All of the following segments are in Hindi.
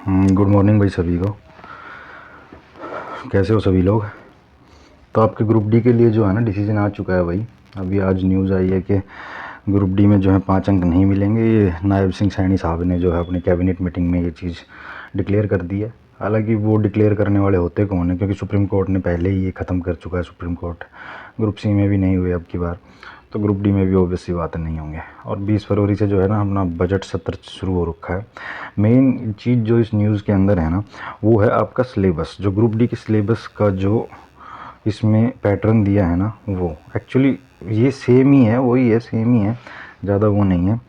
गुड मॉर्निंग भाई सभी को। कैसे हो सभी लोग। तो आपके ग्रुप डी के लिए जो है ना डिसीजन आ चुका है भाई। अभी आज न्यूज़ आई है कि ग्रुप डी में जो है 5 अंक नहीं मिलेंगे। ये नायब सिंह सैनी साहब ने जो है अपनी कैबिनेट मीटिंग में ये चीज़ डिक्लेयर कर दी है। हालांकि वो डिक्लेयर करने वाले होते कौन है, क्योंकि सुप्रीम कोर्ट ने पहले ही ये ख़त्म कर चुका है। सुप्रीम कोर्ट ग्रुप सी में भी नहीं हुए अब की बार, तो ग्रुप डी में भी ऑब्वियस सी बात नहीं होंगे। और 20 फरवरी से जो है ना अपना बजट सत्र शुरू हो रखा है। मेन चीज़ जो इस न्यूज़ के अंदर है ना, वो है आपका सिलेबस। जो ग्रुप डी के सिलेबस का जो इसमें पैटर्न दिया है ना, वो एक्चुअली ये सेम ही है, वही है, सेम ही है, ज़्यादा वो नहीं है।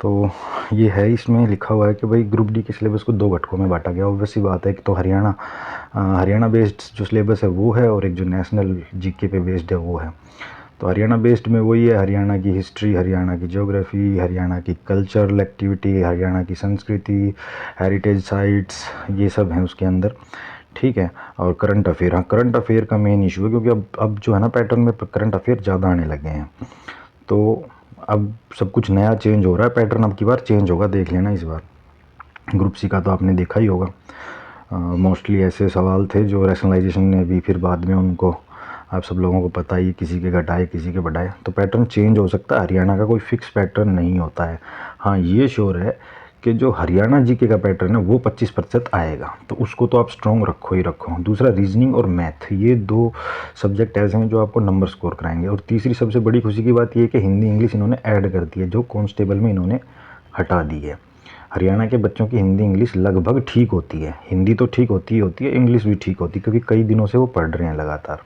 तो ये है, इसमें लिखा हुआ है कि भाई ग्रुप डी के सिलेबस को 2 घटकों में बांटा गया। ऑब्वियस सी बात है कि तो हरियाणा बेस्ड जो सिलेबस है वो है, और एक जो नेशनल जीके पे बेस्ड है वो है। तो हरियाणा बेस्ड में वही है, हरियाणा की हिस्ट्री, हरियाणा की ज्योग्राफी, हरियाणा की कल्चरल एक्टिविटी, हरियाणा की संस्कृति, हेरिटेज साइट्स, ये सब हैं उसके अंदर, ठीक है। और करंट अफेयर, हाँ करंट अफेयर का मेन इशू है, क्योंकि अब जो है ना पैटर्न में करंट अफेयर ज़्यादा आने लगे हैं। तो अब सब कुछ नया चेंज हो रहा है, पैटर्न अब की बार चेंज होगा, देख लेना इस बार। ग्रुप सी का तो आपने देखा ही होगा। मोस्टली ऐसे सवाल थे जो रैशनलाइजेशन ने भी फिर बाद में उनको, आप सब लोगों को पता ही, किसी के घटाए किसी के बढ़ाए, तो पैटर्न चेंज हो सकता है। हरियाणा का कोई फिक्स पैटर्न नहीं होता है। हाँ ये श्योर है कि जो हरियाणा जीके का पैटर्न है वो 25% आएगा, तो उसको तो आप स्ट्रॉन्ग रखो ही रखो। दूसरा रीजनिंग और मैथ, ये 2 सब्जेक्ट ऐसे हैं जो आपको नंबर स्कोर कराएंगे। और तीसरी सबसे बड़ी खुशी की बात ये है कि हिंदी इंग्लिश इन्होंने ऐड कर दी है, जो कांस्टेबल में इन्होंने हटा दी है। हरियाणा के बच्चों की हिंदी इंग्लिश लगभग ठीक होती है, हिंदी तो ठीक होती है, इंग्लिश भी ठीक होती है, क्योंकि कई दिनों से वो पढ़ रहे हैं लगातार।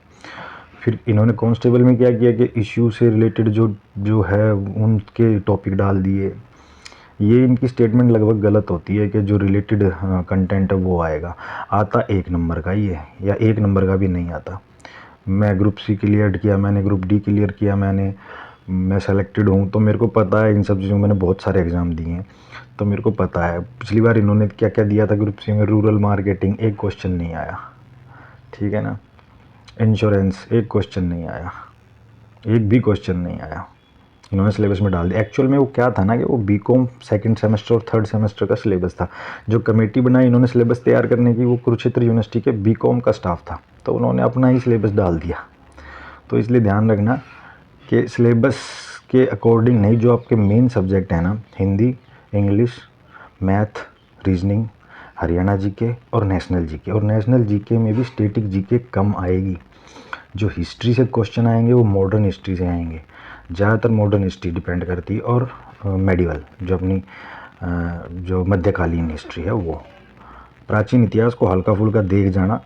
फिर इन्होंने कांस्टेबल में क्या किया कि इश्यू से रिलेटेड जो जो है उनके टॉपिक डाल दिए। ये इनकी स्टेटमेंट लगभग गलत होती है कि जो रिलेटेड कंटेंट है वो आएगा। आता 1 नंबर का ही है, या 1 नंबर का भी नहीं आता। मैं ग्रुप सी क्लियर किया, मैंने ग्रुप डी क्लियर किया, मैं सेलेक्टेड हूँ, तो मेरे को पता है इन सब चीज़ों में। मैंने बहुत सारे एग्ज़ाम दिए हैं, तो मेरे को पता है। पिछली बार इन्होंने क्या क्या दिया था ग्रुप सी में, रूरल मार्केटिंग, एक क्वेश्चन नहीं आया, ठीक है ना। इंश्योरेंस, एक क्वेश्चन नहीं आया, एक भी क्वेश्चन नहीं आया, इन्होंने सिलेबस में डाल दिया। एक्चुअल में वो क्या था ना कि वो बीकॉम सेकंड सेमेस्टर और थर्ड सेमेस्टर का सिलेबस था। जो कमेटी बनाई इन्होंने सिलेबस तैयार करने की, वो कुरुक्षेत्र यूनिवर्सिटी के बीकॉम का स्टाफ था, तो उन्होंने अपना ही सिलेबस डाल दिया। तो इसलिए ध्यान रखना कि सिलेबस के अकॉर्डिंग नहीं, जो आपके मेन सब्जेक्ट है ना, Hindi, English, math, reasoning, Haryana GK और नेशनल जीके। और नेशनल जीके में भी स्टैटिक जीके कम आएगी। जो हिस्ट्री से क्वेश्चन आएंगे वो मॉडर्न हिस्ट्री से आएंगे, ज़्यादातर मॉडर्न हिस्ट्री डिपेंड करती है। और मेडिवल, जो अपनी जो मध्यकालीन हिस्ट्री है वो। प्राचीन इतिहास को हल्का फुल्का देख जाना,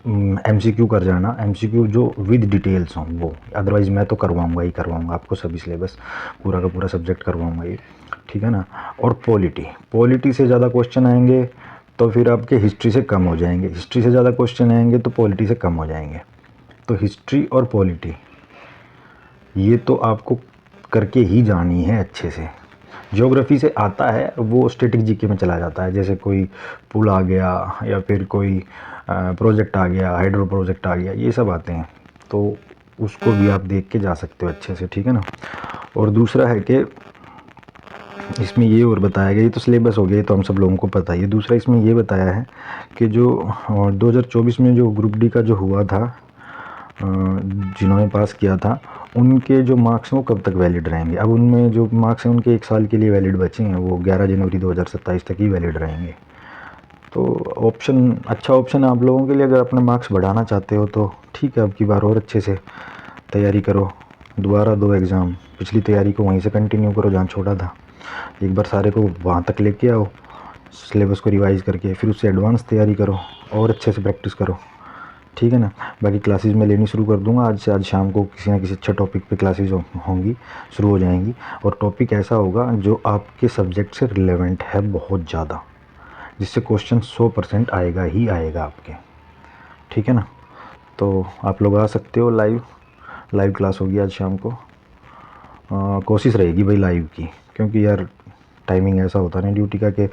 एमसीक्यू कर जाना, एमसीक्यू जो विद डिटेल्स हों वो। अदरवाइज़ मैं तो करवाऊंगा ही करवाऊंगा आपको सभी सिलेबस, पूरा का पूरा सब्जेक्ट करवाऊंगा ये, ठीक है ना। और पॉलिटी से ज़्यादा क्वेश्चन आएंगे तो फिर आपके हिस्ट्री से कम हो जाएंगे, हिस्ट्री से ज़्यादा क्वेश्चन आएंगे तो पॉलिटी से कम हो जाएंगे। तो हिस्ट्री और पॉलिटी ये तो आपको करके ही जानी है अच्छे से। ज्योग्राफी से आता है वो स्टैटिक जीके में चला जाता है, जैसे कोई पुल आ गया या फिर कोई प्रोजेक्ट आ गया, हाइड्रो प्रोजेक्ट आ गया, ये सब आते हैं, तो उसको भी आप देख के जा सकते हो अच्छे से, ठीक है ना। और दूसरा है कि इसमें ये और बताया गया, ये तो सिलेबस हो गया, ये तो हम सब लोगों को पता ही है। दूसरा इसमें ये बताया है कि जो 2024 में जो ग्रुप डी का जो हुआ था, जिन्होंने पास किया था, उनके जो मार्क्स हैं वो कब तक वैलिड रहेंगे। अब उनमें जो मार्क्स हैं उनके 1 साल के लिए वैलिड बचे हैं, वो 11 जनवरी 2027 तक ही वैलिड रहेंगे। तो ऑप्शन, अच्छा ऑप्शन है आप लोगों के लिए, अगर अपने मार्क्स बढ़ाना चाहते हो तो ठीक है, अब की बार और अच्छे से तैयारी करो, दोबारा दो एग्ज़ाम, पिछली तैयारी को वहीं से कंटिन्यू करो जहाँ छोड़ा था। एक बार सारे को वहाँ तक लेके आओ, सिलेबस को रिवाइज़ करके, फिर उससे एडवांस तैयारी करो और अच्छे से प्रैक्टिस करो, ठीक है ना। बाकी क्लासेस मैं लेनी शुरू कर दूंगा आज से। आज शाम को किसी ना किसी अच्छा टॉपिक पे क्लासेस होंगी, शुरू हो जाएंगी। और टॉपिक ऐसा होगा जो आपके सब्जेक्ट से रिलेवेंट है बहुत ज़्यादा, जिससे क्वेश्चन 100% आएगा ही आएगा आपके, ठीक है ना। तो आप लोग आ सकते हो, लाइव क्लास होगी आज शाम को। कोशिश रहेगी भाई लाइव की, क्योंकि यार टाइमिंग ऐसा होता है ना ड्यूटी का कि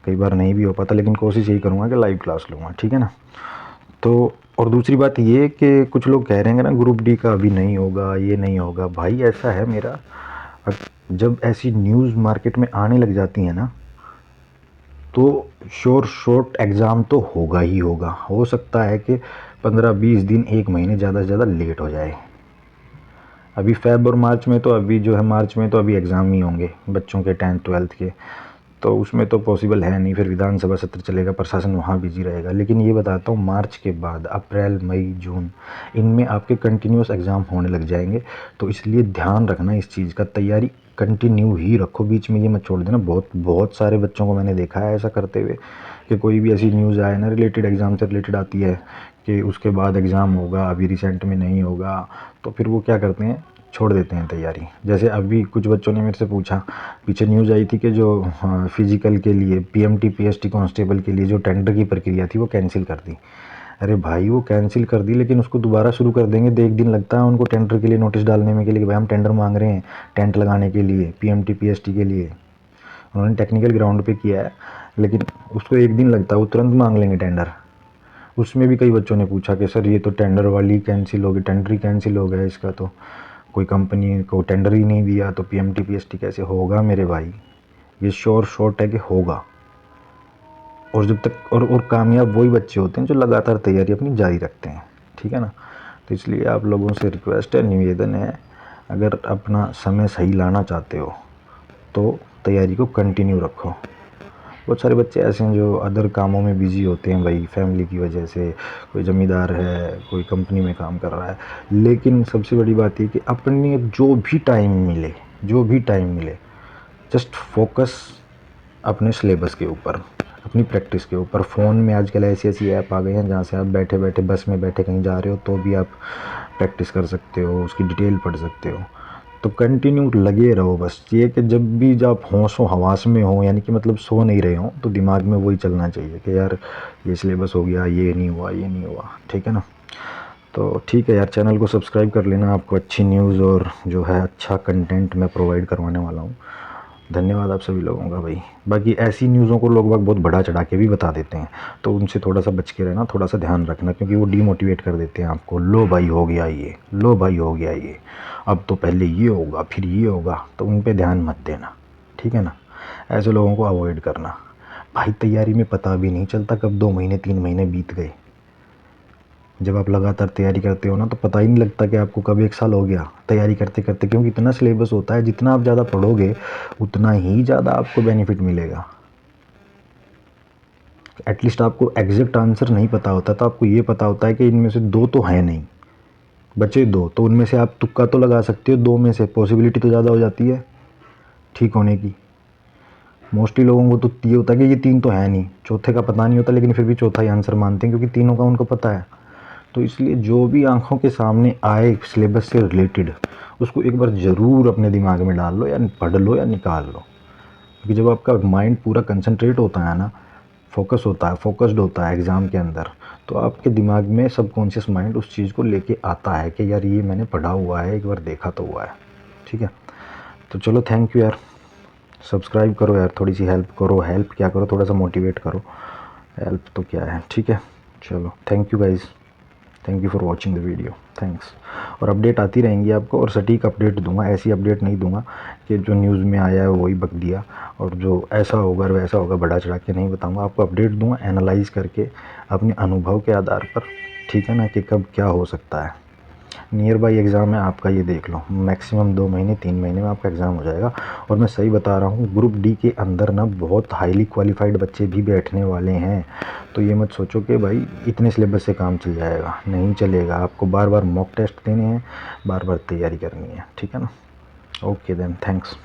कई बार नहीं भी हो पाता, लेकिन कोशिश यही करूँगा कि लाइव क्लास लूँगा, ठीक है ना। तो और दूसरी बात ये कि कुछ लोग कह रहे हैं ना ग्रुप डी का अभी नहीं होगा, ये नहीं होगा। भाई ऐसा है जब ऐसी न्यूज़ मार्केट में आने लग जाती है ना, तो श्योर शॉर्ट एग्ज़ाम तो होगा ही होगा। हो सकता है कि 15-20 दिन, 1 महीने ज़्यादा से ज़्यादा लेट हो जाए। अभी फ़ेब और मार्च में तो अभी जो है मार्च में तो अभी एग्ज़ाम ही होंगे बच्चों के 10th 12th के, तो उसमें तो पॉसिबल है नहीं। फिर विधानसभा सत्र चलेगा, प्रशासन वहाँ बिजी रहेगा। लेकिन ये बताता हूँ, मार्च के बाद अप्रैल, मई, जून, इनमें आपके कंटिन्यूस एग्ज़ाम होने लग जाएंगे। तो इसलिए ध्यान रखना इस चीज़ का, तैयारी कंटिन्यू ही रखो, बीच में ये मत छोड़ देना। बहुत बहुत सारे बच्चों को मैंने देखा है ऐसा करते हुए कि कोई भी ऐसी न्यूज़ आए ना रिलेटेड, एग्ज़ाम से रिलेटेड आती है कि उसके बाद एग्ज़ाम होगा, अभी रिसेंट में नहीं होगा, तो फिर वो क्या करते हैं, छोड़ देते हैं तैयारी। जैसे अभी कुछ बच्चों ने मेरे से पूछा, पीछे न्यूज़ आई थी कि जो फिजिकल के लिए पीएमटी पीएसटी कांस्टेबल के लिए जो टेंडर की प्रक्रिया थी वो कैंसिल कर दी। अरे भाई, वो कैंसिल कर दी, लेकिन उसको दोबारा शुरू कर देंगे तो 1 दिन लगता है उनको टेंडर के लिए नोटिस डालने में के लिए कि भाई हम टेंडर मांग रहे हैं टेंट लगाने के लिए, पीएमटी पीएसटी के लिए। उन्होंने टेक्निकल ग्राउंड पे किया है, लेकिन उसको 1 दिन लगता है, वो तुरंत मांग लेंगे टेंडर। उसमें भी कई बच्चों ने पूछा कि सर ये तो टेंडर वाली कैंसिल हो गई, टेंडर ही कैंसिल हो गया इसका, तो कोई कंपनी को टेंडर ही नहीं दिया तो पीएमटी पीएसटी कैसे होगा मेरे भाई। ये श्योर शॉर्ट है कि होगा। और जब तक और कामयाब वही बच्चे होते हैं जो लगातार तैयारी अपनी जारी रखते हैं, ठीक है ना। तो इसलिए आप लोगों से रिक्वेस्ट है, निवेदन है, अगर अपना समय सही लाना चाहते हो तो तैयारी को कंटिन्यू रखो। बहुत सारे बच्चे ऐसे हैं जो अदर कामों में बिज़ी होते हैं भाई, फैमिली की वजह से, कोई ज़मींदार है, कोई कंपनी में काम कर रहा है। लेकिन सबसे बड़ी बात ये कि अपने जो भी टाइम मिले जस्ट फोकस अपने सिलेबस के ऊपर, अपनी प्रैक्टिस के ऊपर। फ़ोन में आजकल ऐसी ऐसी ऐप आ गई हैं जहाँ से आप बैठे बैठे बस में बैठे कहीं जा रहे हो तो भी आप प्रैक्टिस कर सकते हो, उसकी डिटेल पढ़ सकते हो। तो कंटिन्यू लगे रहो। बस ये कि जब भी जब होशो हवास में हो, यानी कि मतलब सो नहीं रहे हो, तो दिमाग में वही चलना चाहिए कि यार ये सिलेबस हो गया, ये नहीं हुआ, ये नहीं हुआ, ठीक है ना। तो ठीक है यार, चैनल को सब्सक्राइब कर लेना, आपको अच्छी न्यूज़ और जो है अच्छा कंटेंट मैं प्रोवाइड करवाने वाला हूँ। धन्यवाद आप सभी लोगों का भाई। बाकी ऐसी न्यूज़ों को लोग बहुत बढ़ा चढ़ा के भी बता देते हैं, तो उनसे थोड़ा सा बच के रहना, थोड़ा सा ध्यान रखना, क्योंकि वो डीमोटिवेट कर देते हैं आपको। लो भाई हो गया ये, लो भाई हो गया ये, अब तो पहले ये होगा फिर ये होगा, तो उन पे ध्यान मत देना, ठीक है ना। ऐसे लोगों को अवॉइड करना। भाई तैयारी में पता भी नहीं चलता कब 2 महीने 3 महीने बीत गए। जब आप लगातार तैयारी करते हो ना, तो पता ही नहीं लगता कि आपको कब 1 साल हो गया तैयारी करते करते, क्योंकि इतना सिलेबस होता है, जितना आप ज़्यादा पढ़ोगे उतना ही ज़्यादा आपको बेनिफिट मिलेगा। एटलीस्ट आपको एग्जैक्ट आंसर नहीं पता होता तो आपको ये पता होता है कि इनमें से 2 तो है नहीं, बचे 2, तो उनमें से आप तुक्का तो लगा सकते हो, 2 में से पॉसिबिलिटी तो ज़्यादा हो जाती है ठीक होने की। मोस्टली लोगों को तो ये होता है कि ये 3 तो है नहीं, चौथे का पता नहीं होता, लेकिन फिर भी चौथा ही आंसर मानते हैं क्योंकि तीनों का उनको पता है। तो इसलिए जो भी आंखों के सामने आए सिलेबस से रिलेटेड, उसको एक बार ज़रूर अपने दिमाग में डाल लो, या पढ़ लो या निकाल लो। क्योंकि जब आपका माइंड पूरा कंसंट्रेट होता है ना, फोकस होता है, फोकस्ड होता है एग्ज़ाम के अंदर, तो आपके दिमाग में सबकॉन्शियस माइंड उस चीज़ को लेके आता है कि यार ये मैंने पढ़ा हुआ है, एक बार देखा तो हुआ है, ठीक है। तो चलो, थैंक यू यार, सब्सक्राइब करो यार, थोड़ी सी हेल्प करो। हेल्प क्या करो, थोड़ा सा मोटिवेट करो, हेल्प तो क्या है, ठीक है। चलो, thank you guys, thank you for watching the video, thanks. और अपडेट आती रहेंगी आपको, और सटीक अपडेट दूंगा, ऐसी अपडेट नहीं दूंगा कि जो न्यूज़ में आया है वही बक दिया, और जो ऐसा होगा और वैसा होगा बढ़ा चढ़ा के नहीं बताऊंगा। आपको अपडेट दूंगा एनालाइज करके अपने अनुभव के आधार पर, ठीक है ना, कि कब क्या हो सकता है। नियर बाई एग्ज़ाम है आपका, ये देख लो, मैक्सिमम 2 महीने 3 महीने में आपका एग्ज़ाम हो जाएगा। और मैं सही बता रहा हूँ, ग्रुप डी के अंदर ना बहुत हाईली क्वालिफाइड बच्चे भी बैठने वाले हैं। तो ये मत सोचो कि भाई इतने सिलेबस से काम चल जाएगा, नहीं चलेगा। आपको बार बार मॉक टेस्ट देने हैं, बार बार तैयारी करनी है, ठीक है ना। Okay then, thanks.